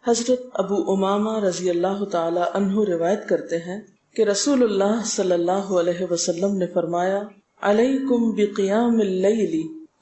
حضرت ابو امامہ رضی اللہ تعالی عنہ روایت کرتے ہیں کہ رسول اللہ صلی اللہ علیہ وسلم نے فرمایا، علیکم بقیام اللیل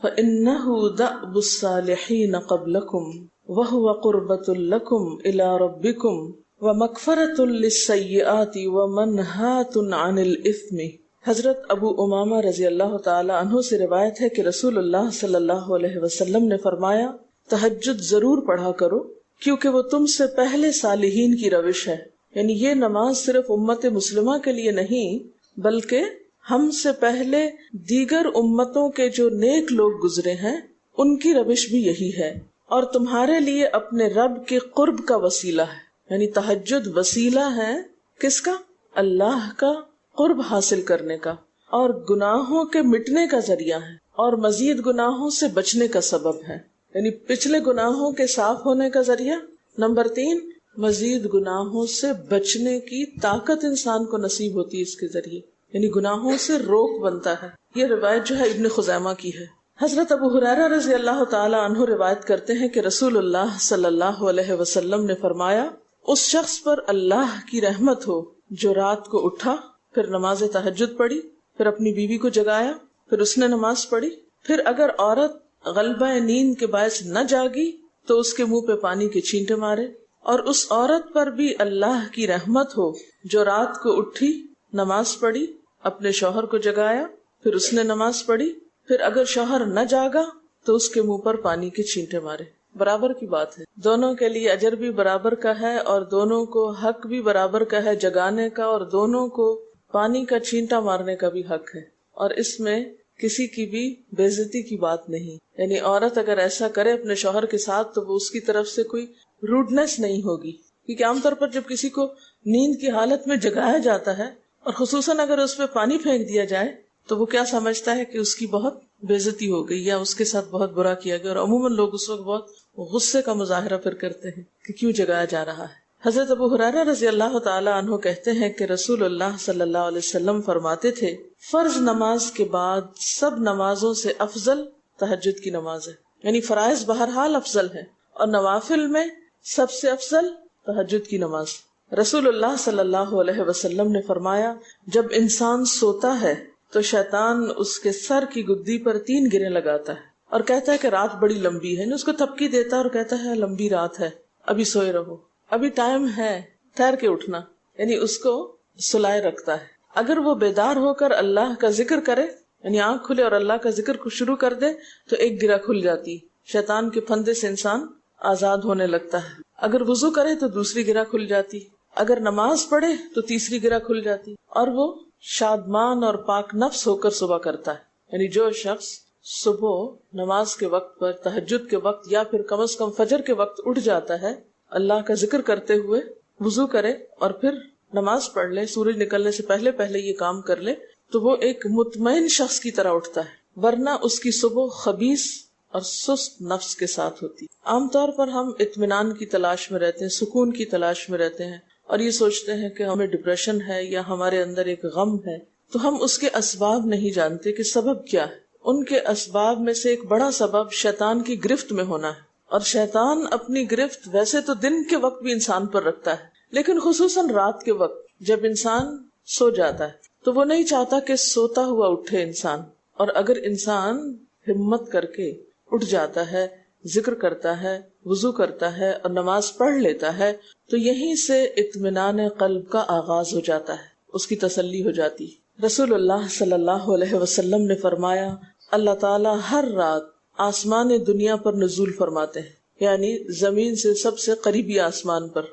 فإنہ دأب الصالحین قبلکم وہو قربۃ لکم الی ربکم ومغفرۃ للسیئات ومنہاۃ عن الاثم۔ حضرت ابو امامہ رضی اللہ تعالی عنہ سے روایت ہے کہ رسول اللہ صلی اللہ علیہ وسلم نے فرمایا، تہجد ضرور پڑھا کرو کیونکہ وہ تم سے پہلے صالحین کی روش ہے۔ یعنی یہ نماز صرف امت مسلمہ کے لیے نہیں بلکہ ہم سے پہلے دیگر امتوں کے جو نیک لوگ گزرے ہیں ان کی روش بھی یہی ہے، اور تمہارے لیے اپنے رب کے قرب کا وسیلہ ہے۔ یعنی تہجد وسیلہ ہے کس کا؟ اللہ کا قرب حاصل کرنے کا، اور گناہوں کے مٹنے کا ذریعہ ہے، اور مزید گناہوں سے بچنے کا سبب ہے۔ یعنی پچھلے گناہوں کے صاف ہونے کا ذریعہ، نمبر 3 مزید گناہوں سے بچنے کی طاقت انسان کو نصیب ہوتی ہے اس کے ذریعے، یعنی گناہوں سے روک بنتا ہے۔ یہ روایت جو ہے ابن خزیمہ کی ہے۔ حضرت ابو ہریرہ رضی اللہ تعالی عنہ روایت کرتے ہیں کہ رسول اللہ صلی اللہ علیہ وسلم نے فرمایا، اس شخص پر اللہ کی رحمت ہو جو رات کو اٹھا، پھر نماز تہجد پڑھی، پھر اپنی بیوی کو جگایا، پھر اس نے نماز پڑھی، پھر اگر عورت غلبہ نیند کے باعث نہ جاگی تو اس کے منہ پہ پانی کے چھینٹے مارے، اور اس عورت پر بھی اللہ کی رحمت ہو جو رات کو اٹھی، نماز پڑھی، اپنے شوہر کو جگایا، پھر اس نے نماز پڑھی، پھر اگر شوہر نہ جاگا تو اس کے منہ پر پانی کے چھینٹے مارے۔ برابر کی بات ہے، دونوں کے لیے اجر بھی برابر کا ہے اور دونوں کو حق بھی برابر کا ہے جگانے کا، اور دونوں کو پانی کا چھینٹا مارنے کا بھی حق ہے، اور اس میں کسی کی بھی بے عزتی کی بات نہیں۔ یعنی عورت اگر ایسا کرے اپنے شوہر کے ساتھ تو وہ اس کی طرف سے کوئی روڈنس نہیں ہوگی، کیونکہ عام طور پر جب کسی کو نیند کی حالت میں جگایا جاتا ہے اور خصوصاً اگر اس پہ پانی پھینک دیا جائے تو وہ کیا سمجھتا ہے کہ اس کی بہت بے عزتی ہو گئی یا اس کے ساتھ بہت برا کیا گیا، اور عموماً لوگ اس وقت بہت غصے کا مظاہرہ پھر کرتے ہیں کہ کیوں جگایا جا رہا ہے۔ حضرت ابو ہریرہ رضی اللہ تعالی عنہ کہتے ہیں کہ رسول اللہ صلی اللہ علیہ وسلم فرماتے تھے، فرض نماز کے بعد سب نمازوں سے افضل تہجد کی نماز ہے۔ یعنی فرائض بہرحال افضل ہے اور نوافل میں سب سے افضل تہجد کی نماز۔ رسول اللہ صلی اللہ علیہ وسلم نے فرمایا، جب انسان سوتا ہے تو شیطان اس کے سر کی گدی پر 3 گریں لگاتا ہے اور کہتا ہے کہ رات بڑی لمبی ہے، اس کو تھپکی دیتا ہے اور کہتا ہے لمبی رات ہے، ابھی سوئے رہو، ابھی ٹائم ہے، ٹھہر کے اٹھنا، یعنی اس کو سلائے رکھتا ہے۔ اگر وہ بیدار ہو کر اللہ کا ذکر کرے، یعنی آنکھ کھلے اور اللہ کا ذکر کو شروع کر دے تو ایک گرہ کھل جاتی، شیطان کے پھندے سے انسان آزاد ہونے لگتا ہے۔ اگر وضو کرے تو دوسری گرہ کھل جاتی، اگر نماز پڑھے تو تیسری گرہ کھل جاتی، اور وہ شادمان اور پاک نفس ہو کر صبح کرتا ہے۔ یعنی جو شخص صبح نماز کے وقت پر، تہجد کے وقت یا پھر کم از کم فجر کے وقت اٹھ جاتا ہے، اللہ کا ذکر کرتے ہوئے وضو کرے اور پھر نماز پڑھ لے، سورج نکلنے سے پہلے پہلے یہ کام کر لے تو وہ ایک مطمئن شخص کی طرح اٹھتا ہے، ورنہ اس کی صبح خبیث اور سست نفس کے ساتھ ہوتی۔ عام طور پر ہم اطمینان کی تلاش میں رہتے ہیں، سکون کی تلاش میں رہتے ہیں، اور یہ سوچتے ہیں کہ ہمیں ڈپریشن ہے یا ہمارے اندر ایک غم ہے، تو ہم اس کے اسباب نہیں جانتے کہ سبب کیا ہے۔ ان کے اسباب میں سے ایک بڑا سبب شیطان کی گرفت میں ہونا ہے، اور شیطان اپنی گرفت ویسے تو دن کے وقت بھی انسان پر رکھتا ہے، لیکن خصوصاً رات کے وقت جب انسان سو جاتا ہے تو وہ نہیں چاہتا کہ سوتا ہوا اٹھے انسان، اور اگر انسان ہمت کر کے اٹھ جاتا ہے، ذکر کرتا ہے، وضو کرتا ہے اور نماز پڑھ لیتا ہے تو یہیں سے اطمینان قلب کا آغاز ہو جاتا ہے، اس کی تسلی ہو جاتی۔ رسول اللہ صلی اللہ علیہ وسلم نے فرمایا، اللہ تعالیٰ ہر رات آسمان دنیا پر نزول فرماتے ہیں، یعنی زمین سے سب سے قریبی آسمان پر۔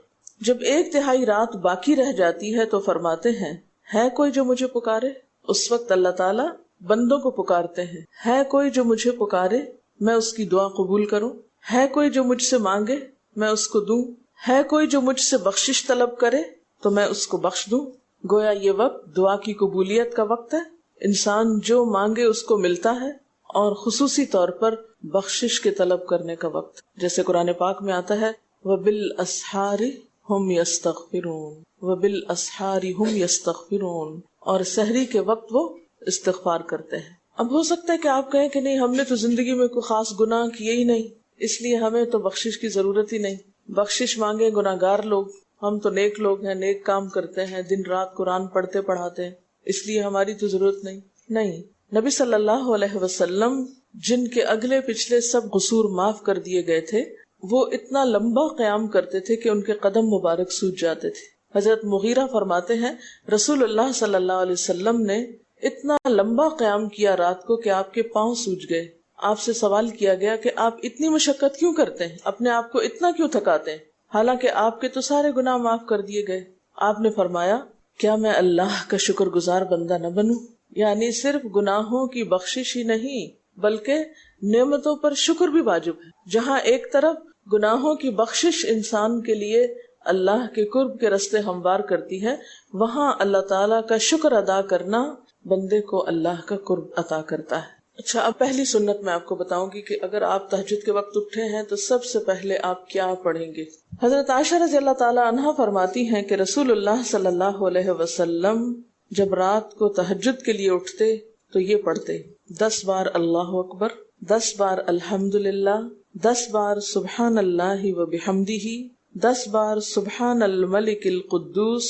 جب 1/3 رات باقی رہ جاتی ہے تو فرماتے ہیں، ہے کوئی جو مجھے پکارے؟ اس وقت اللہ تعالیٰ بندوں کو پکارتے ہیں، ہے کوئی جو مجھے پکارے میں اس کی دعا قبول کروں؟ ہے کوئی جو مجھ سے مانگے میں اس کو دوں؟ ہے کوئی جو مجھ سے بخشش طلب کرے تو میں اس کو بخش دوں؟ گویا یہ وقت دعا کی قبولیت کا وقت ہے، انسان جو مانگے اس کو ملتا ہے، اور خصوصی طور پر بخشش کے طلب کرنے کا وقت، جیسے قرآن پاک میں آتا ہے وَبِالْأَسْحَارِ هُمْ يَسْتَغْفِرُونَ وَبِالْأَسْحَارِ هُمْ يَسْتَغْفِرُونَ، اور سحری کے وقت وہ استغفار کرتے ہیں۔ اب ہو سکتا ہے کہ آپ کہیں کہ نہیں، ہم نے تو زندگی میں کوئی خاص گناہ کیے ہی نہیں، اس لیے ہمیں تو بخشش کی ضرورت ہی نہیں۔ بخشش مانگے گناہگار لوگ، ہم تو نیک لوگ ہیں، نیک کام کرتے ہیں، دن رات قرآن پڑھتے پڑھاتے ہیں، اس لیے ہماری تو ضرورت نہیں۔ نبی صلی اللہ علیہ وسلم جن کے اگلے پچھلے سب قصور معاف کر دیے گئے تھے، وہ اتنا لمبا قیام کرتے تھے کہ ان کے قدم مبارک سوج جاتے تھے۔ حضرت مغیرہ فرماتے ہیں رسول اللہ صلی اللہ علیہ وسلم نے اتنا لمبا قیام کیا رات کو کہ آپ کے پاؤں سوج گئے۔ آپ سے سوال کیا گیا کہ آپ اتنی مشقت کیوں کرتے ہیں، اپنے آپ کو اتنا کیوں تھکاتے ہیں، حالانکہ آپ کے تو سارے گناہ معاف کر دیے گئے۔ آپ نے فرمایا کیا میں اللہ کا شکر گزار بندہ نہ بنوں؟ یعنی صرف گناہوں کی بخشش ہی نہیں بلکہ نعمتوں پر شکر بھی واجب ہے۔ جہاں ایک طرف گناہوں کی بخشش انسان کے لیے اللہ کے قرب کے راستے ہموار کرتی ہے، وہاں اللہ تعالیٰ کا شکر ادا کرنا بندے کو اللہ کا قرب عطا کرتا ہے۔ اچھا، اب پہلی سنت میں آپ کو بتاؤں گی کہ اگر آپ تہجد کے وقت اٹھے ہیں تو سب سے پہلے آپ کیا پڑھیں گے۔ حضرت عائشہ رضی اللہ تعالی عنہا فرماتی ہیں کہ رسول اللہ صلی اللہ علیہ وسلم جب رات کو تہجد کے لیے اٹھتے تو یہ پڑھتے 10 بار اللہ اکبر، 10 بار الحمدللہ، 10 بار سبحان اللہ و بحمدہ، 10 بار سبحان الملک القدوس،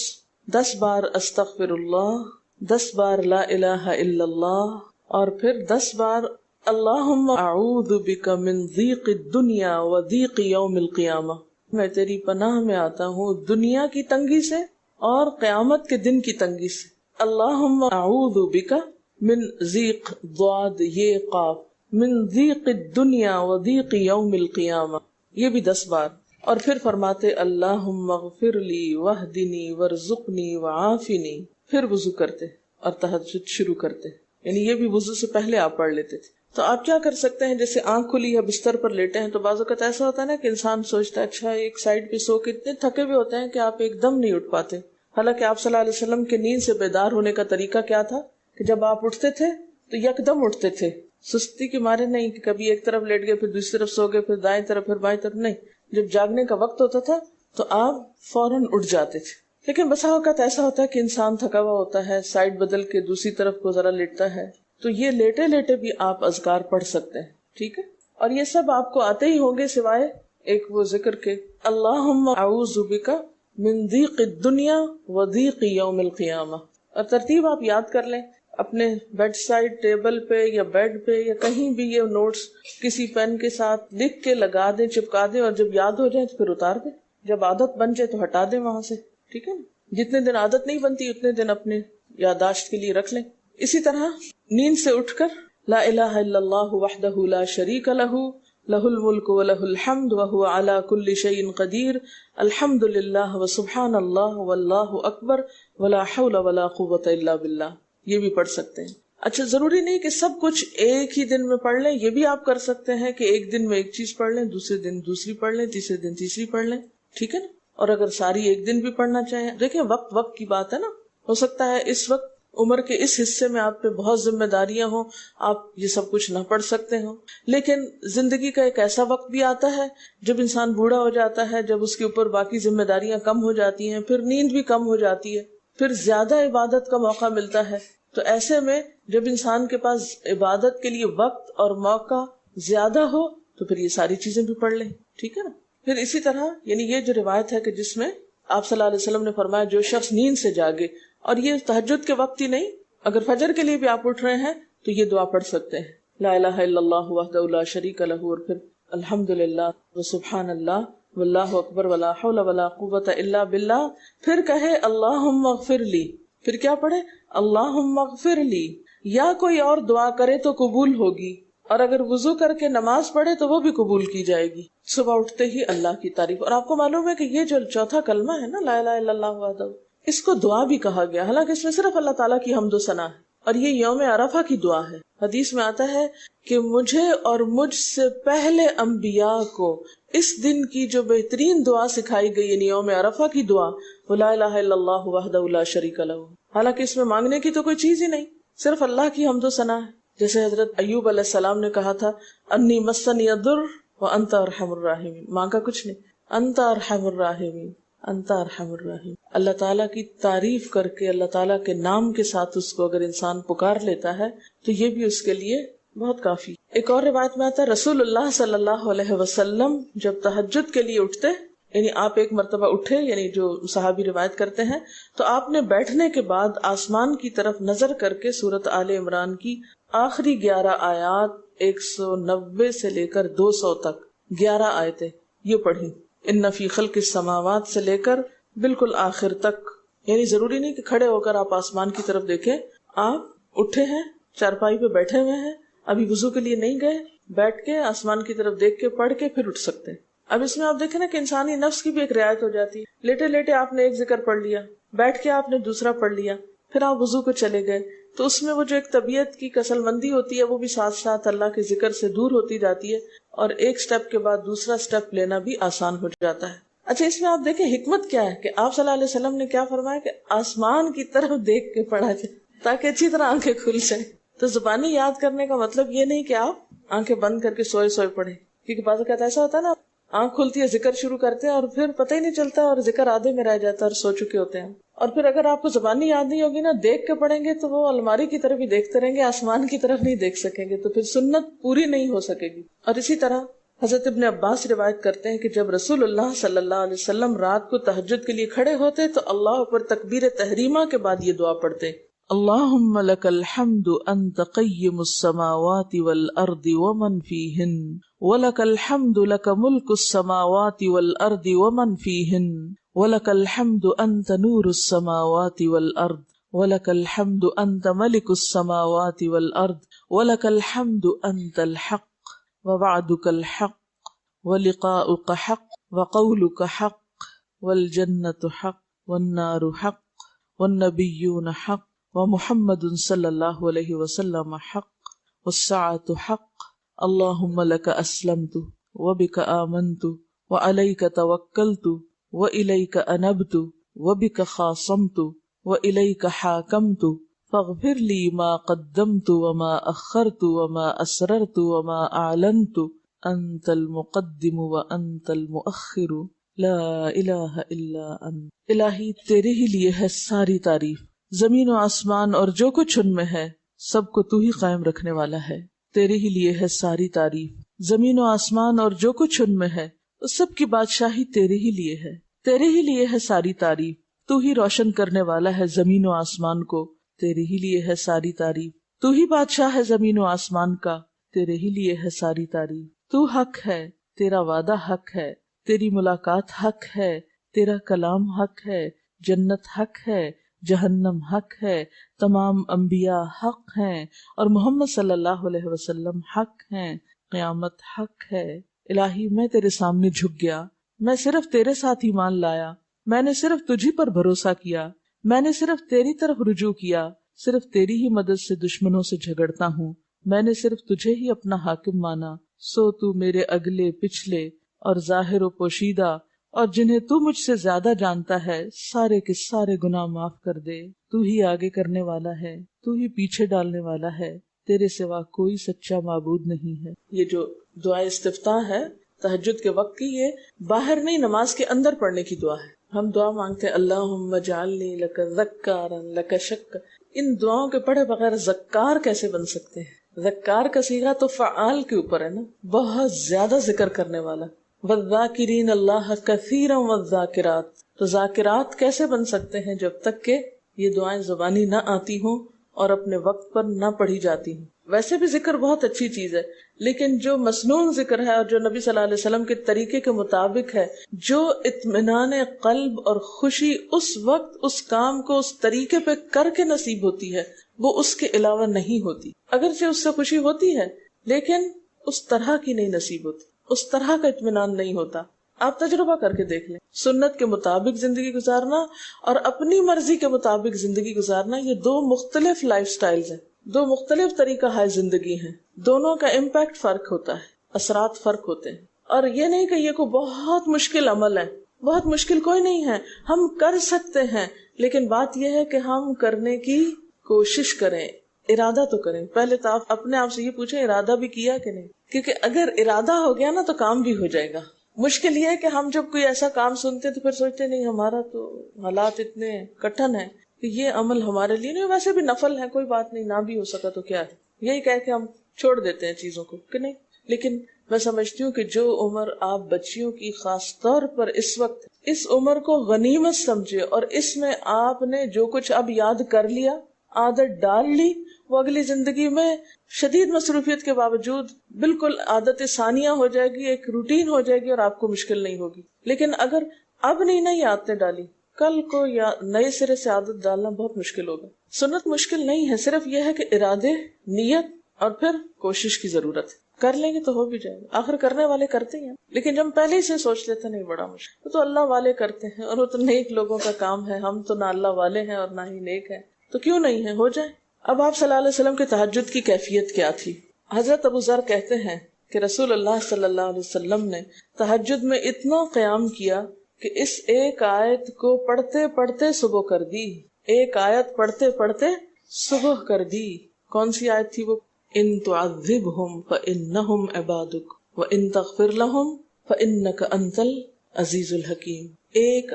10 بار استغفر اللہ، 10 بار لا الہ الا اللہ، اور پھر 10 بار اللہم اعوذ بک من ضیق الدنیا و ضیق یوم القیامہ، میں تیری پناہ میں آتا ہوں دنیا کی تنگی سے اور قیامت کے دن کی تنگی سے۔ اللہم اعوذ بک من ضیق ضاد یہ قاف من ضیق الدنیا و ضیق یوم القیامہ، یہ بھی 10 بار۔ اور پھر فرماتے اللہم اغفر لی واہدنی وارزقنی وعافنی، پھر وضو کرتے اور تہجد شروع کرتے، یعنی یہ بھی وضو سے پہلے آپ پڑھ لیتے تھے۔ تو آپ کیا کر سکتے ہیں، جیسے آنکھ کھلی یا بستر پر لیٹے ہیں تو بعض اوقات ایسا ہوتا ہے نا کہ انسان سوچتا ہے اچھا ایک سائڈ پہ سو کے اتنے تھکے ہوئے ہوتے ہیں کہ آپ ایک دم نہیں اٹھ پاتے۔ حالانکہ آپ صلی اللہ علیہ وسلم کے نیند سے بیدار ہونے کا طریقہ کیا تھا کہ جب آپ اٹھتے تھے تو یکدم اٹھتے تھے، سستی کے مارے نہیں کہ کبھی ایک طرف لیٹ گئے پھر دوسری طرف سو گئے پھر دائیں طرف پھر بائیں طرف، نہیں، جب جاگنے کا وقت ہوتا تھا تو آپ فوراً اٹھ جاتے تھے۔ لیکن بسا اوقات ایسا ہوتا ہے کہ انسان تھکا ہوا ہوتا ہے، سائڈ بدل کے دوسری طرف کو ذرا لیٹتا ہے، تو یہ لیٹے لیٹے بھی آپ اذکار پڑھ سکتے ہیں، ٹھیک ہے؟ اور یہ سب آپ کو آتے ہی ہوں گے سوائے ایک وہ ذکر کے اللہم اعوذ بک من ضیق الدنیا و ضیق یوم القیامہ، اور ترتیب آپ یاد کر لیں اپنے بیڈ سائڈ ٹیبل پہ یا بیڈ پہ یا کہیں بھی، یہ نوٹس کسی پین کے ساتھ لکھ کے لگا دیں، چپکا دیں، اور جب یاد ہو جائے تو پھر اتار دیں، جب عادت بن جائے تو ہٹا دیں وہاں سے، ٹھیک ہے نا؟ جتنے دن عادت نہیں بنتی اتنے دن اپنے یادداشت کے لیے رکھ لیں۔ اسی طرح نیند سے اٹھ کر لا الہ الا اللہ وحدہ لا شریک لہ لہ الملک ولہ الحمد وہو علی کل شیء قدیر الحمد للہ وسبحان اللہ واللہ اکبر ولا حول ولا قوۃ الا باللہ، یہ بھی پڑھ سکتے ہیں۔ اچھا، ضروری نہیں کہ سب کچھ ایک ہی دن میں پڑھ لیں، یہ بھی آپ کر سکتے ہیں کہ ایک دن میں ایک چیز پڑھ لیں، دوسرے دن دوسری پڑھ لیں، تیسرے دن تیسری پڑھ لیں، ٹھیک ہے نا؟ اور اگر ساری ایک دن بھی پڑھنا چاہیں، دیکھیں وقت کی بات ہے نا، ہو سکتا ہے اس وقت عمر کے اس حصے میں آپ پہ بہت ذمہ داریاں ہوں، آپ یہ سب کچھ نہ پڑھ سکتے ہوں، لیکن زندگی کا ایک ایسا وقت بھی آتا ہے جب انسان بوڑھا ہو جاتا ہے، جب اس کے اوپر باقی ذمہ داریاں کم ہو جاتی ہیں، پھر نیند بھی کم ہو جاتی ہے، پھر زیادہ عبادت کا موقع ملتا ہے، تو ایسے میں جب انسان کے پاس عبادت کے لیے وقت اور موقع زیادہ ہو تو پھر یہ ساری چیزیں بھی پڑھ لیں، ٹھیک ہے نا؟ پھر اسی طرح یعنی یہ جو روایت ہے کہ جس میں آپ صلی اللہ علیہ وسلم نے فرمایا جو شخص نیند سے جاگے، اور یہ تہجد کے وقت ہی نہیں، اگر فجر کے لیے بھی آپ اٹھ رہے ہیں تو یہ دعا پڑھ سکتے ہیں، لا الہ الا اللہ وحدہ لا شریک لہ، اور پھر الحمدللہ وسبحان اللہ واللہ اکبر ولا حول ولا قوۃ الا باللہ، پھر کہے اللہم اغفر لی، پھر کیا پڑھے اللہم اغفر لی، یا کوئی اور دعا کرے تو قبول ہوگی، اور اگر وضو کر کے نماز پڑھے تو وہ بھی قبول کی جائے گی۔ صبح اٹھتے ہی اللہ کی تعریف، اور آپ کو معلوم ہے کہ یہ جو چوتھا کلمہ ہے نا لا الہ الا اللہ وحدہ، اس کو دعا بھی کہا گیا، حالانکہ اس میں صرف اللہ تعالیٰ کی حمد و ثنا ہے، اور یہ یوم عرفہ کی دعا ہے۔ حدیث میں آتا ہے کہ مجھے اور مجھ سے پہلے انبیاء کو اس دن کی جو بہترین دعا سکھائی گئی یعنی یوم عرفہ کی دعا وہ لا الہ الا اللہ وحدہ لا شریک لہ، حالانکہ اس میں مانگنے کی تو کوئی چیز ہی نہیں، صرف اللہ کی حمد و ثنا ہے۔ جیسے حضرت ایوب علیہ السلام نے کہا تھا انی مسنی الضر وانت ارحم الراحمین، مانگا کچھ نہیں، انت ارحم الراحمین، انت ارحم الراحمین۔ اللہ تعالیٰ کی تعریف کر کے اللہ تعالیٰ کے نام کے ساتھ اس کو اگر انسان پکار لیتا ہے تو یہ بھی اس کے لیے بہت کافی۔ ایک اور روایت میں آتا ہے رسول اللہ صلی اللہ علیہ وسلم جب تہجد کے لیے اٹھتے یعنی آپ ایک مرتبہ اٹھے، یعنی جو صحابی روایت کرتے ہیں، تو آپ نے بیٹھنے کے بعد آسمان کی طرف نظر کر کے سورۃ آل عمران کی آخری 11 آیات 190 سے لے کر 200 تک 11 آیتیں یہ پڑھی، ان فی خلق السماوات سے لے کر بالکل آخر تک. یعنی ضروری نہیں کہ کھڑے ہو کر آپ آسمان کی طرف دیکھیں، آپ اٹھے ہیں، چارپائی پہ بیٹھے ہوئے ہیں، ابھی وضو کے لیے نہیں گئے، بیٹھ کے آسمان کی طرف دیکھ کے پڑھ کے پھر اٹھ سکتے ہیں. اب اس میں آپ دیکھیں نا کہ انسانی نفس کی بھی ایک رعایت ہو جاتی ہے. لیٹے لیٹے آپ نے ایک ذکر پڑھ لیا، بیٹھ کے آپ نے دوسرا پڑھ لیا، پھر آپ وضو کو چلے گئے، تو اس میں وہ جو ایک طبیعت کی کسل مندی ہوتی ہے وہ بھی ساتھ ساتھ اللہ کے ذکر سے دور ہوتی جاتی ہے، اور ایک سٹیپ کے بعد دوسرا سٹیپ لینا بھی آسان ہو جاتا ہے. اچھا، اس میں آپ دیکھیں حکمت کیا ہے کہ آپ صلی اللہ علیہ وسلم نے کیا فرمایا کہ آسمان کی طرف دیکھ کے پڑھا جائے تاکہ اچھی طرح آنکھیں کھل جائیں. تو زبانی یاد کرنے کا مطلب یہ نہیں کہ آپ آنکھیں بند کر کے سوئے سوئے پڑھیں، کیونکہ بعض اوقات ایسا ہوتا ہے نا، آنکھ کھلتی ہے، ذکر شروع کرتے ہیں اور پھر پتہ ہی نہیں چلتا اور ذکر آدھے میں رہ جاتا ہے اور سو چکے ہوتے ہیں. اور پھر اگر آپ کو زبانی یاد نہیں ہوگی نا، دیکھ کے پڑھیں گے تو وہ الماری کی طرف ہی دیکھتے رہیں گے، آسمان کی طرف نہیں دیکھ سکیں گے، تو پھر سنت پوری نہیں ہو سکے گی. اور اسی طرح حضرت ابن عباس روایت کرتے ہیں کہ جب رسول اللہ صلی اللہ علیہ وسلم رات کو تہجد کے لیے کھڑے ہوتے تو اللہ پر تکبیر تحریمہ کے بعد یہ دعا پڑھتے: اللہم لک الحمد انت قیم السماوات والارض ومن فیہن ولک الحمد لک ملک السماوات والارض ومن فیہن ولک الحمد انت نور السماوات والارض ولک الحمد انت ملک السماوات والارض ولک الحمد انت الحق ووعدك الحق ولقاؤك حق وقولك حق والجنة حق والنار حق والنبيون حق ومحمد صلی اللہ علیہ وسلم حق والساعة حق اللهم لك اسلمت وبك آمنت وعليك توكلت وإليك أنبت وبك خاصمت وإليك حاكمت فاغفر لي ما قدمت وما أخرت وما أسررت وما أعلنت أنت المقدم وأنت المؤخر لا الہ الا انت. الہی تیرے ہی لیے ہے ساری تعریف، زمین و آسمان اور جو کچھ ان میں ہے سب کو تو ہی قائم رکھنے والا ہے. تیرے ہی لیے ہے ساری تعریف، زمین و آسمان اور جو کچھ ان میں ہے اس سب کی بادشاہی تیرے ہی لیے ہے. تیرے ہی لیے ہے ساری تعریف، تو ہی روشن کرنے والا ہے زمین و آسمان کو، تیرے ہی لیے ہے ساری تعریف. تو ہی بادشاہ ہے زمین و آسمان کا، تیرے ہی لیے ہے ساری تعریف. تو حق ہے، تیرا وعدہ حق ہے، تیری ملاقات حق ہے، تیرا کلام حق ہے، جنت حق ہے، جہنم حق ہے، تمام انبیاء حق ہیں اور محمد صلی اللہ علیہ وسلم حق ہیں، قیامت حق ہے. الہی میں تیرے سامنے جھک گیا، میں صرف تیرے ساتھ ایمان لایا، میں نے صرف تجھی پر بھروسہ کیا، میں نے صرف تیری طرف رجوع کیا، صرف تیری ہی مدد سے دشمنوں سے جھگڑتا ہوں، میں نے صرف تجھے ہی اپنا حاکم مانا. سو تو میرے اگلے پچھلے اور ظاہر و پوشیدہ اور جنہیں تو مجھ سے زیادہ جانتا ہے سارے کے سارے گناہ معاف کر دے. تو ہی آگے کرنے والا ہے، تو ہی پیچھے ڈالنے والا ہے، تیرے سوا کوئی سچا معبود نہیں ہے. یہ جو دعا استفتاح ہے تہجد کے وقت کی، یہ باہر نہیں نماز کے اندر پڑھنے کی دعا ہے. ہم دعا مانگتے ہیں اللہم اجعلنی لک ذکارا لک شکارا. ان دعاؤں کے پڑھے بغیر ذکار کیسے بن سکتے ہیں؟ ذکار کا صیغہ تو فعال کے اوپر ہے نا، بہت زیادہ ذکر کرنے والا. والذاکرین اللہ کثیرا والذاکرات. تو ذاکرات کیسے بن سکتے ہیں جب تک کہ یہ دعائیں زبانی نہ آتی ہوں اور اپنے وقت پر نہ پڑھی جاتی ہوں. ویسے بھی ذکر بہت اچھی چیز ہے، لیکن جو مسنون ذکر ہے اور جو نبی صلی اللہ علیہ وسلم کے طریقے کے مطابق ہے، جو اطمینان قلب اور خوشی اس وقت اس کام کو اس طریقے پہ کر کے نصیب ہوتی ہے، وہ اس کے علاوہ نہیں ہوتی. اگرچہ اس سے خوشی ہوتی ہے لیکن اس طرح کی نہیں نصیب ہوتی، اس طرح کا اطمینان نہیں ہوتا. آپ تجربہ کر کے دیکھ لیں، سنت کے مطابق زندگی گزارنا اور اپنی مرضی کے مطابق زندگی گزارنا، یہ دو مختلف لائف سٹائلز ہیں، دو مختلف طریقہ ہے زندگی ہیں. دونوں کا امپیکٹ فرق ہوتا ہے، اثرات فرق ہوتے ہیں. اور یہ نہیں کہ یہ کوئی بہت مشکل عمل ہے، بہت مشکل کوئی نہیں ہے، ہم کر سکتے ہیں، لیکن بات یہ ہے کہ ہم کرنے کی کوشش کریں، ارادہ تو کریں. پہلے تو آپ اپنے آپ سے یہ پوچھیں ارادہ بھی کیا کہ نہیں، کیونکہ اگر ارادہ ہو گیا نا تو کام بھی ہو جائے گا. مشکل یہ ہے کہ ہم جب کوئی ایسا کام سنتے تو پھر سوچتے نہیں ہمارا تو حالات اتنے کٹھن ہیں کہ یہ عمل ہمارے لیے نہیں، ویسے بھی نفل ہے، کوئی بات نہیں، نہ بھی ہو سکا تو کیا ہے، یہی کہہ کے ہم چھوڑ دیتے ہیں چیزوں کو کہ نہیں. لیکن میں سمجھتی ہوں کہ جو عمر آپ بچیوں کی خاص طور پر اس وقت اس عمر کو غنیمت سمجھے اور اس میں آپ نے جو کچھ اب یاد کر لیا، عادت ڈال لی، وہ اگلی زندگی میں شدید مصروفیت کے باوجود بالکل عادت ثانیہ ہو جائے گی، ایک روٹین ہو جائے گی اور آپ کو مشکل نہیں ہوگی. لیکن اگر اب نہیں عادتیں ڈالی، کل کو یا نئے سرے سے عادت ڈالنا بہت مشکل ہوگا. سنت مشکل نہیں ہے، صرف یہ ہے کہ ارادے، نیت اور پھر کوشش کی ضرورت ہے. کر لیں گے تو ہو بھی جائے گا، آخر کرنے والے کرتے ہیں. لیکن جب ہم پہلے ہی سے سوچ لیتے نہیں بڑا مشکل، وہ تو اللہ والے کرتے ہیں اور وہ تو نیک لوگوں کا کام ہے، ہم تو نہ اللہ والے ہیں اور نہ ہی نیک ہیں، تو کیوں نہیں ہے، ہو جائے. اب آپ صلی اللہ علیہ وسلم کے تہجد کی کیفیت کیا تھی؟ حضرت ابو ذر کہتے ہیں کہ رسول اللہ صلی اللہ علیہ وسلم نے تہجد میں اتنا قیام کیا کہ اس ایک آیت کو پڑھتے پڑھتے صبح کر دی. ایک آیت پڑھتے پڑھتے صبح کر دی. کون سی آیت تھی وہ؟ ان تعذبہم فانہم عبادک وان تغفر لہم فانک انت العزیز الحکیم. ایک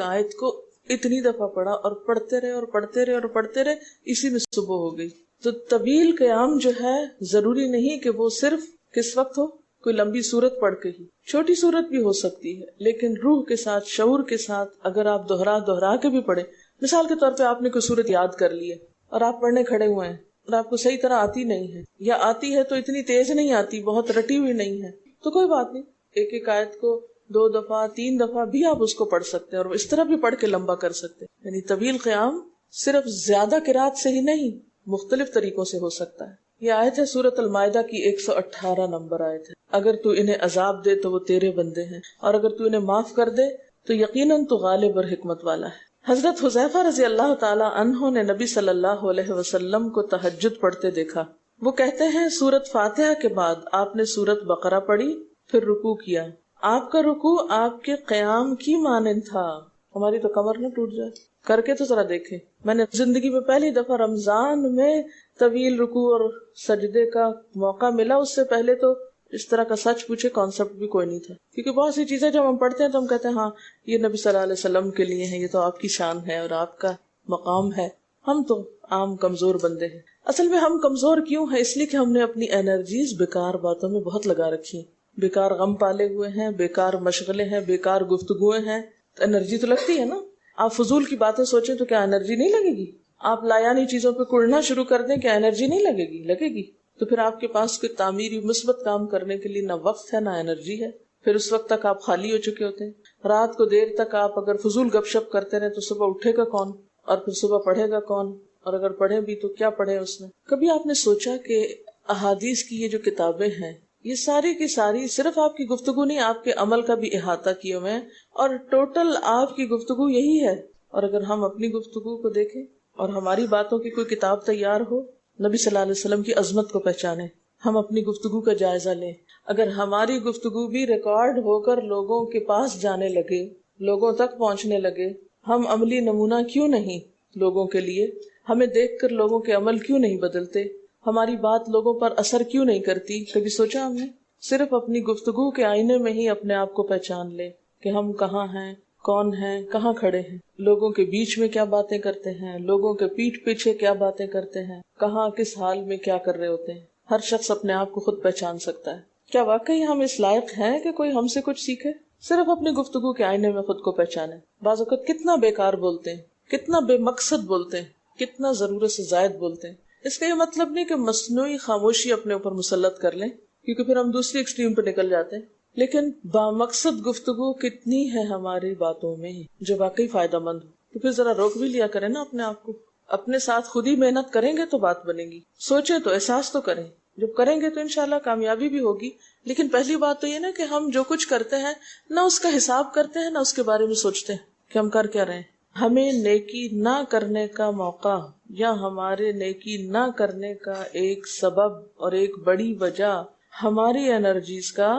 آیت کو اتنی دفعہ پڑھا اور پڑھتے رہے اور پڑھتے رہے اور پڑھتے رہے، اسی میں صبح ہو گئی. تو طویل قیام جو ہے ضروری نہیں کہ وہ صرف کس وقت ہو، کوئی لمبی سورت پڑھ کے ہی، چھوٹی سورت بھی ہو سکتی ہے، لیکن روح کے ساتھ، شعور کے ساتھ اگر آپ دوہرا کے بھی پڑھیں. مثال کے طور پہ آپ نے کوئی سورت یاد کر لی ہے اور آپ پڑھنے کھڑے ہوئے ہیں اور آپ کو صحیح طرح آتی نہیں ہے، یا آتی ہے تو اتنی تیز نہیں آتی، بہت رٹی ہوئی نہیں ہے، تو کوئی بات نہیں، ایک آیت کو 2 دفعہ 3 دفعہ بھی آپ اس کو پڑھ سکتے ہیں اور اس طرح بھی پڑھ کے لمبا کر سکتے ہیں. یعنی طویل قیام صرف زیادہ قرات سے ہی نہیں، مختلف طریقوں سے ہو سکتا ہے. یہ آیت ہے سورۃ المائدہ کی 118 نمبر آیت ہے. اگر تو انہیں عذاب دے تو وہ تیرے بندے ہیں، اور اگر تو انہیں معاف کر دے تو یقیناً تو غالب اور حکمت والا ہے. حضرت حذیفہ رضی اللہ تعالی عنہ نے نبی صلی اللہ علیہ وسلم کو تہجد پڑھتے دیکھا. وہ کہتے ہیں سورۃ فاتحہ کے بعد آپ نے سورۃ بقرہ پڑھی، پھر رکوع کیا. آپ کا رکوع آپ کے قیام کی مانند تھا. ہماری تو کمر نہ ٹوٹ جائے. کر کے تو ذرا دیکھیں. میں نے زندگی میں پہلی دفعہ رمضان میں طویل رکوع اور سجدے کا موقع ملا. اس سے پہلے تو اس طرح کا سچ پوچھے کانسیپٹ بھی کوئی نہیں تھا، کیونکہ بہت سی چیزیں جب ہم پڑھتے ہیں تو ہم کہتے ہیں ہاں یہ نبی صلی اللہ علیہ وسلم کے لیے ہے، یہ تو آپ کی شان ہے اور آپ کا مقام ہے. ہم تو عام کمزور بندے ہیں. اصل میں ہم کمزور کیوں ہیں؟ اس لیے کہ ہم نے اپنی انرجیز بیکار باتوں میں بہت لگا رکھی، بیکار غم پالے ہوئے ہیں، بیکار مشغلے ہیں، بیکار گفتگویں ہیں. تو انرجی تو لگتی ہے نا. آپ فضول کی باتیں سوچیں تو کیا انرجی نہیں لگے گی؟ آپ لایانی چیزوں پہ کڑنا شروع کر دیں، کیا انرجی نہیں لگے گی؟ لگے گی. تو پھر آپ کے پاس کوئی تعمیری مثبت کام کرنے کے لیے نہ وقت ہے نہ انرجی ہے. پھر اس وقت تک آپ خالی ہو چکے ہوتے ہیں. رات کو دیر تک آپ اگر فضول گپ شپ کرتے رہے تو صبح اٹھے گا کون، اور پھر صبح پڑھے گا کون، اور اگر پڑھے بھی تو کیا پڑھے اس میں. کبھی آپ نے سوچا کہ احادیث کی یہ جو کتابیں ہیں یہ ساری کی ساری صرف آپ کی گفتگو نہیں، آپ کے عمل کا بھی احاطہ کیے ہوئے ہیں، اور ٹوٹل آپ کی گفتگو یہی ہے. اور اگر ہم اپنی گفتگو کو دیکھیں اور ہماری باتوں کی کوئی کتاب تیار ہو، نبی صلی اللہ علیہ وسلم کی عظمت کو پہچانے، ہم اپنی گفتگو کا جائزہ لیں. اگر ہماری گفتگو بھی ریکارڈ ہو کر لوگوں کے پاس جانے لگے، لوگوں تک پہنچنے لگے، ہم عملی نمونہ کیوں نہیں لوگوں کے لیے؟ ہمیں دیکھ کر لوگوں کے عمل کیوں نہیں بدلتے؟ ہماری بات لوگوں پر اثر کیوں نہیں کرتی؟ کبھی سوچا ہم نے؟ صرف اپنی گفتگو کے آئینے میں ہی اپنے آپ کو پہچان لے کہ ہم کہاں ہیں، کون ہیں، کہاں کھڑے ہیں، لوگوں کے بیچ میں کیا باتیں کرتے ہیں، لوگوں کے پیٹھ پیچھے کیا باتیں کرتے ہیں، کہاں کس حال میں کیا کر رہے ہوتے ہیں. ہر شخص اپنے آپ کو خود پہچان سکتا ہے. کیا واقعی ہم اس لائق ہیں کہ کوئی ہم سے کچھ سیکھے؟ صرف اپنی گفتگو کے آئینے میں خود کو پہچانے. بعض اوقات کتنا بیکار بولتے ہیں، کتنا بے مقصد بولتے ہیں، کتنا ضرورت سے زائد بولتے ہیں. اس کا یہ مطلب نہیں کہ مصنوعی خاموشی اپنے اوپر مسلط کر لیں، کیونکہ پھر ہم دوسری ایکسٹریم پہ نکل جاتے ہیں. لیکن بامقصد گفتگو کتنی ہے ہماری باتوں میں جو واقعی فائدہ مند ہو. تو پھر ذرا روک بھی لیا کریں نا اپنے آپ کو. اپنے ساتھ خود ہی محنت کریں گے تو بات بنے گی. سوچیں تو، احساس تو کریں. جب کریں گے تو انشاءاللہ کامیابی بھی ہوگی. لیکن پہلی بات تو یہ نا کہ ہم جو کچھ کرتے ہیں نہ اس کا حساب کرتے ہیں، نہ اس کے بارے میں سوچتے ہیں کہ ہم کر کیا رہے ہیں. ہمیں نیکی نہ کرنے کا موقع یا ہمارے نیکی نہ کرنے کا ایک سبب اور ایک بڑی وجہ ہماری انرجیز کا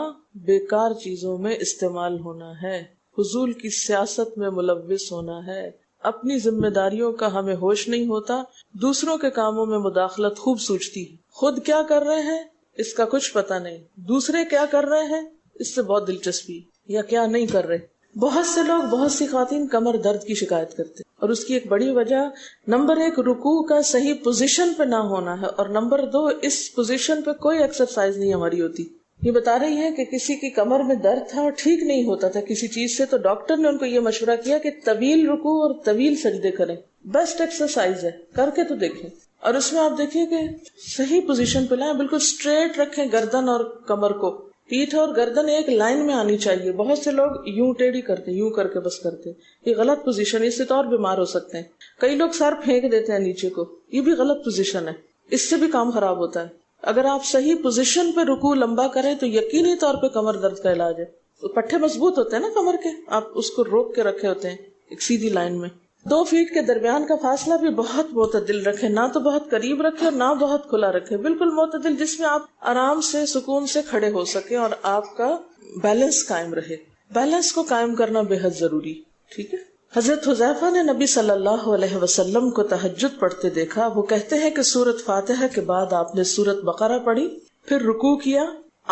بیکار چیزوں میں استعمال ہونا ہے، فضول کی سیاست میں ملوث ہونا ہے. اپنی ذمہ داریوں کا ہمیں ہوش نہیں ہوتا، دوسروں کے کاموں میں مداخلت خوب سوچتی ہے. خود کیا کر رہے ہیں اس کا کچھ پتہ نہیں، دوسرے کیا کر رہے ہیں اس سے بہت دلچسپی، یا کیا نہیں کر رہے. بہت سے لوگ، بہت سی خواتین کمر درد کی شکایت کرتے ہیں، اور اس کی ایک بڑی وجہ نمبر 1 رکوع کا صحیح پوزیشن پہ نہ ہونا ہے، اور نمبر 2 اس پوزیشن پہ کوئی ایکسرسائز نہیں ہماری ہوتی. یہ بتا رہی ہیں کہ کسی کی کمر میں درد تھا اور ٹھیک نہیں ہوتا تھا کسی چیز سے، تو ڈاکٹر نے ان کو یہ مشورہ کیا کہ طویل رکوع اور طویل سجدے کریں، بیسٹ ایکسرسائز ہے، کر کے تو دیکھیں۔ اور اس میں آپ دیکھیں کہ صحیح پوزیشن پہ لائیں، بالکل اسٹریٹ رکھیں گردن اور کمر کو، پیٹھ اور گردن ایک لائن میں آنی چاہیے۔ بہت سے لوگ یوں ٹیڑھی کرتے، یوں کر کے بس کرتے، یہ غلط پوزیشن ہے، اس سے تو اور بیمار ہو سکتے ہیں۔ کئی لوگ سر پھینک دیتے ہیں نیچے کو، یہ بھی غلط پوزیشن ہے، اس سے بھی کام خراب ہوتا ہے۔ اگر آپ صحیح پوزیشن پہ رکوع لمبا کریں تو یقینی طور پہ کمر درد کا علاج ہے۔ پٹھے مضبوط ہوتے ہیں نا کمر کے، آپ اس کو روک کے رکھے ہوتے ہیں ایک سیدھی لائن میں۔ 2 فیٹ کے درمیان کا فاصلہ بھی بہت معتدل رکھے، نہ تو بہت قریب رکھے اور نہ بہت کھلا رکھے، بالکل معتدل، جس میں آپ آرام سے سکون سے کھڑے ہو سکیں اور آپ کا بیلنس قائم رہے۔ بیلنس کو قائم کرنا بے حد ضروری، ٹھیک ہے۔ حضرت حذیفہ نے نبی صلی اللہ علیہ وسلم کو تہجد پڑھتے دیکھا، وہ کہتے ہیں کہ سورۃ فاتحہ کے بعد آپ نے سورۃ بقرہ پڑھی، پھر رکوع کیا،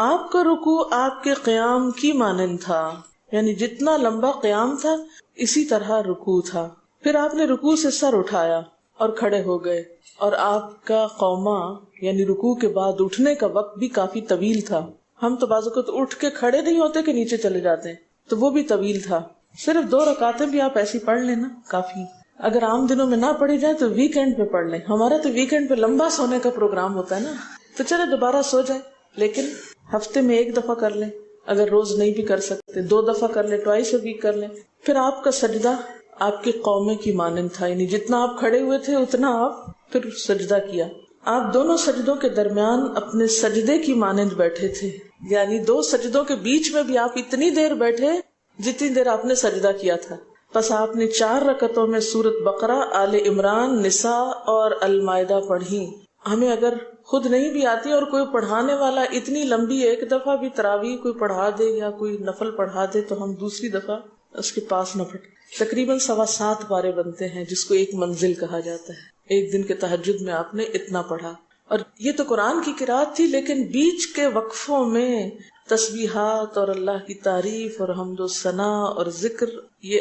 آپ کا رکوع آپ کے قیام کی مانند تھا، یعنی جتنا لمبا قیام تھا اسی طرح رکوع تھا، پھر آپ نے رکوع سے سر اٹھایا اور کھڑے ہو گئے، اور آپ کا قوما یعنی رکوع کے بعد اٹھنے کا وقت بھی کافی طویل تھا۔ ہم تو بعض اوقات اٹھ کے کھڑے نہیں ہوتے کہ نیچے چلے جاتے ہیں، تو وہ بھی طویل تھا۔ صرف 2 رکعتیں بھی آپ ایسی پڑھ لیں نا، کافی۔ اگر عام دنوں میں نہ پڑھی جائے تو ویکینڈ پہ پڑھ لیں۔ ہمارا تو ویکینڈ پہ لمبا سونے کا پروگرام ہوتا ہے نا، تو چلے دوبارہ سو جائیں، لیکن ہفتے میں 1 دفعہ کر لیں، اگر روز نہیں بھی کر سکتے 2 دفعہ کر لیں، ٹوائس اے ویک کر لیں۔ پھر آپ کا سجدہ آپ کے قومے کی مانند تھا، یعنی جتنا آپ کھڑے ہوئے تھے اتنا آپ پھر سجدہ کیا۔ آپ دونوں سجدوں کے درمیان اپنے سجدے کی مانند بیٹھے تھے، یعنی 2 سجدوں کے بیچ میں بھی آپ اتنی دیر بیٹھے جتنی دیر آپ نے سجدہ کیا تھا۔ پس آپ نے 4 رکعتوں میں سورۃ بقرہ، آل عمران، نساء اور المائدہ پڑھی۔ ہمیں اگر خود نہیں بھی آتی اور کوئی پڑھانے والا اتنی لمبی ایک دفعہ بھی تراویح کوئی پڑھا دے یا کوئی نفل پڑھا دے تو ہم دوسری دفعہ اس کے پاس نہ پھٹے۔ تقریباً 7.25 پارے بنتے ہیں، جس کو ایک منزل کہا جاتا ہے۔ ایک دن کے تہجد میں آپ نے اتنا پڑھا، اور یہ تو قرآن کی قرات تھی، لیکن بیچ کے وقفوں میں تسبیحات اور اللہ کی تعریف اور حمد و ثنا اور ذکر، یہ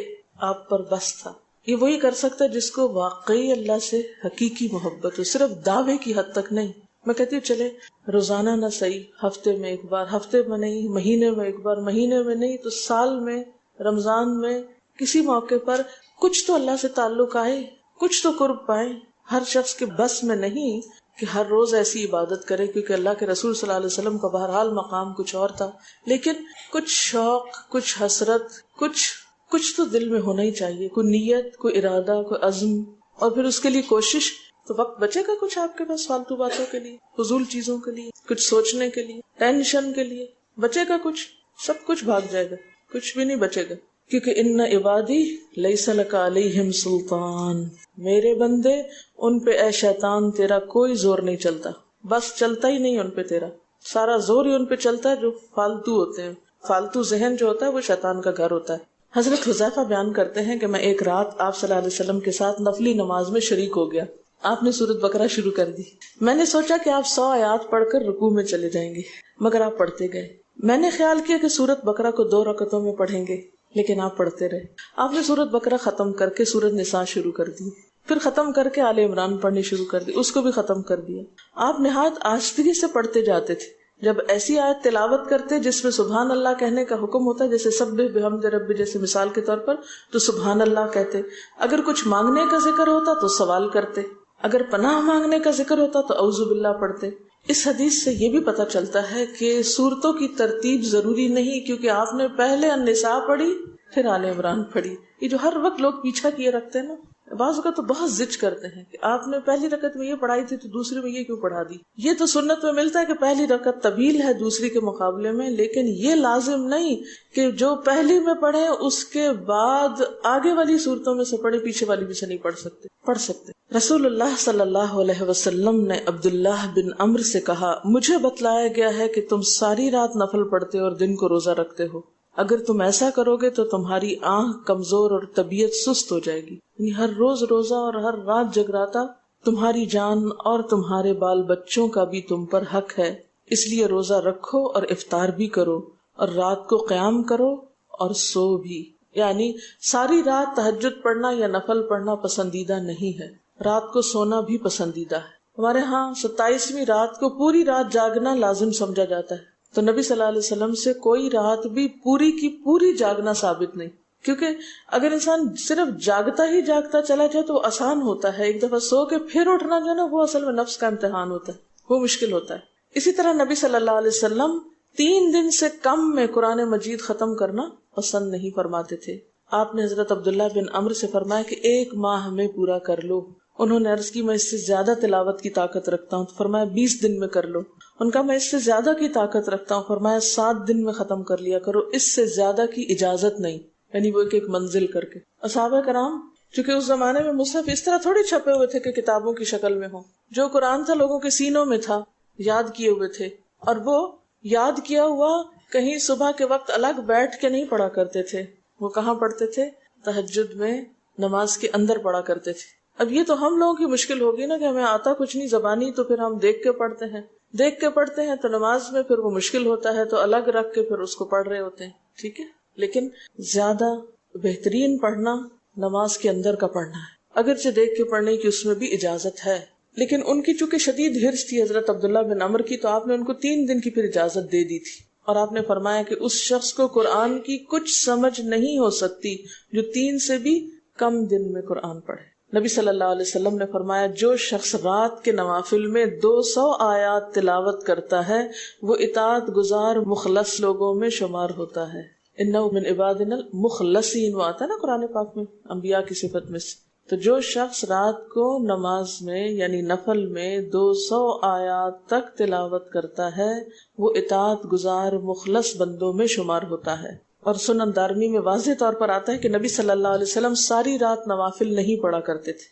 آپ پر بس تھا۔ یہ وہی کر سکتا ہے جس کو واقعی اللہ سے حقیقی محبت ہو، صرف دعوے کی حد تک نہیں۔ میں کہتی ہوں چلے روزانہ نہ صحیح، ہفتے میں 1 بار، ہفتے میں نہیں، مہینے میں 1 بار، مہینے میں نہیں تو سال میں، رمضان میں، کسی موقع پر کچھ تو اللہ سے تعلق آئے، کچھ تو قرب پائیں۔ ہر شخص کے بس میں نہیں کہ ہر روز ایسی عبادت کرے، کیونکہ اللہ کے رسول صلی اللہ علیہ وسلم کا بہرحال مقام کچھ اور تھا، لیکن کچھ شوق، کچھ حسرت، کچھ تو دل میں ہونا ہی چاہیے، کوئی نیت، کوئی ارادہ، کوئی عزم، اور پھر اس کے لیے کوشش۔ تو وقت بچے گا کچھ آپ کے پاس فالتو باتوں کے لیے، فضول چیزوں کے لیے، کچھ سوچنے کے لیے، ٹینشن کے لیے بچے گا کچھ؟ سب کچھ بھاگ جائے گا، کچھ بھی نہیں بچے گا، کیونکہ ان عبادی لیس لک علیہم سلطان، میرے بندے ان پہ اے شیطان تیرا کوئی زور نہیں چلتا، بس چلتا ہی نہیں ان پہ، تیرا سارا زور ہی ان پہ چلتا ہے جو فالتو ہوتے ہیں۔ فالتو ذہن جو ہوتا ہے وہ شیطان کا گھر ہوتا ہے۔ حضرت حذیفہ بیان کرتے ہیں کہ میں ایک رات آپ صلی اللہ علیہ وسلم کے ساتھ نفلی نماز میں شریک ہو گیا، آپ نے سورۃ بقرہ شروع کر دی، میں نے سوچا کہ آپ 100 آیات پڑھ کر رکوع میں چلے جائیں گے، مگر آپ پڑھتے گئے۔ میں نے خیال کیا کہ سورۃ بقرہ کو 2 رکعتوں میں پڑھیں گے، لیکن آپ پڑھتے رہے۔ آپ نے سورۃ بقرہ ختم کر کے سورۃ نساء شروع کر دی، پھر ختم کر کے آل عمران پڑھنی شروع کر دی، اس کو بھی ختم کر دیا۔ آپ نہایت آہستگی سے پڑھتے جاتے تھے، جب ایسی آیت تلاوت کرتے جس میں سبحان اللہ کہنے کا حکم ہوتا ہے، جیسے سبح بحمد رب جیسے مثال کے طور پر، تو سبحان اللہ کہتے۔ اگر کچھ مانگنے کا ذکر ہوتا تو سوال کرتے، اگر پناہ مانگنے کا ذکر ہوتا تو اعوذ باللہ پڑھتے۔ اس حدیث سے یہ بھی پتہ چلتا ہے کہ سورتوں کی ترتیب ضروری نہیں، کیونکہ آپ نے پہلے النساء پڑھی پھر آل عمران پڑھی۔ یہ جو ہر وقت لوگ پیچھا کیے رکھتے ہیں نا، بعض کا تو بہت ضد کرتے ہیں کہ آپ نے پہلی رکعت میں یہ پڑھائی تھی تو دوسری میں یہ کیوں پڑھا دی۔ یہ تو سنت میں ملتا ہے کہ پہلی رکعت طویل ہے دوسری کے مقابلے میں، لیکن یہ لازم نہیں کہ جو پہلی میں پڑھے اس کے بعد آگے والی صورتوں میں سے پڑھے، پیچھے والی بھی سے نہیں پڑھ سکتے۔ رسول اللہ صلی اللہ علیہ وسلم نے عبداللہ بن عمرو سے کہا، مجھے بتلایا گیا ہے کہ تم ساری رات نفل پڑھتے اور دن کو روزہ رکھتے ہو، اگر تم ایسا کرو گے تو تمہاری آنکھ کمزور اور طبیعت سست ہو جائے گی، یعنی ہر روز روزہ اور ہر رات جگراتا تمہاری جان اور تمہارے بال بچوں کا بھی تم پر حق ہے، اس لیے روزہ رکھو اور افطار بھی کرو اور رات کو قیام کرو اور سو بھی۔ یعنی ساری رات تہجد پڑھنا یا نفل پڑھنا پسندیدہ نہیں ہے، رات کو سونا بھی پسندیدہ ہے۔ ہمارے ہاں 27ویں رات کو پوری رات جاگنا لازم سمجھا جاتا ہے، تو نبی صلی اللہ علیہ وسلم سے کوئی رات بھی پوری کی پوری جاگنا ثابت نہیں، کیونکہ اگر انسان صرف جاگتا ہی جاگتا چلا جائے تو وہ آسان ہوتا ہے، ایک دفعہ سو کے پھر اٹھنا جو ہے نا وہ اصل میں نفس کا امتحان ہوتا ہے، وہ مشکل ہوتا ہے۔ اسی طرح نبی صلی اللہ علیہ وسلم 3 دن سے کم میں قرآن مجید ختم کرنا پسند نہیں فرماتے تھے۔ آپ نے حضرت عبداللہ بن عمرو سے فرمایا کہ 1 ماہ میں پورا کر لو۔ انہوں نے عرض کی میں اس سے زیادہ تلاوت کی طاقت رکھتا ہوں، تو فرمایا 20 دن میں کر لو۔ ان کا میں اس سے زیادہ کی طاقت رکھتا ہوں، فرمایا 7 دن میں ختم کر لیا کرو، اس سے زیادہ کی اجازت نہیں، یعنی وہ ایک منزل کر کے۔ صحابہ کرام چونکہ اس زمانے میں مصحف اس طرح تھوڑی چھپے ہوئے تھے کہ کتابوں کی شکل میں ہوں، جو قرآن تھا لوگوں کے سینوں میں تھا، یاد کیے ہوئے تھے، اور وہ یاد کیا ہوا کہیں صبح کے وقت الگ بیٹھ کے نہیں پڑھا کرتے تھے، وہ کہاں پڑھتے تھے؟ تہجد میں نماز کے اندر پڑھا کرتے تھے۔ اب یہ تو ہم لوگوں کی مشکل ہوگی نا کہ ہمیں آتا کچھ نہیں زبانی، تو پھر ہم دیکھ کے پڑھتے ہیں تو نماز میں پھر وہ مشکل ہوتا ہے تو الگ رکھ کے پھر اس کو پڑھ رہے ہوتے ہیں، ٹھیک ہے۔ لیکن زیادہ بہترین پڑھنا نماز کے اندر کا پڑھنا ہے، اگرچہ دیکھ کے پڑھنے کی اس میں بھی اجازت ہے، لیکن ان کی چونکہ شدید ہرس تھی حضرت عبداللہ بن عمرو کی، تو آپ نے ان کو 3 دن کی پھر اجازت دے دی تھی، اور آپ نے فرمایا کہ اس شخص کو قرآن کی کچھ سمجھ نہیں ہو سکتی جو 3 سے بھی کم دن میں قرآن پڑھے۔ نبی صلی اللہ علیہ وسلم نے فرمایا جو شخص رات کے نوافل میں 200 آیات تلاوت کرتا ہے وہ اطاعت گزار مخلص لوگوں میں شمار ہوتا ہے۔ انہ من عبادنا المخلصین، وہ آتا ہے نا قرآن پاک میں انبیاء کی صفت میں سے۔ تو جو شخص رات کو نماز میں یعنی نفل میں 200 آیات تک تلاوت کرتا ہے وہ اطاعت گزار مخلص بندوں میں شمار ہوتا ہے۔ اور سنن دارمی میں واضح طور پر آتا ہے کہ نبی صلی اللہ علیہ وسلم ساری رات نوافل نہیں پڑھا کرتے تھے،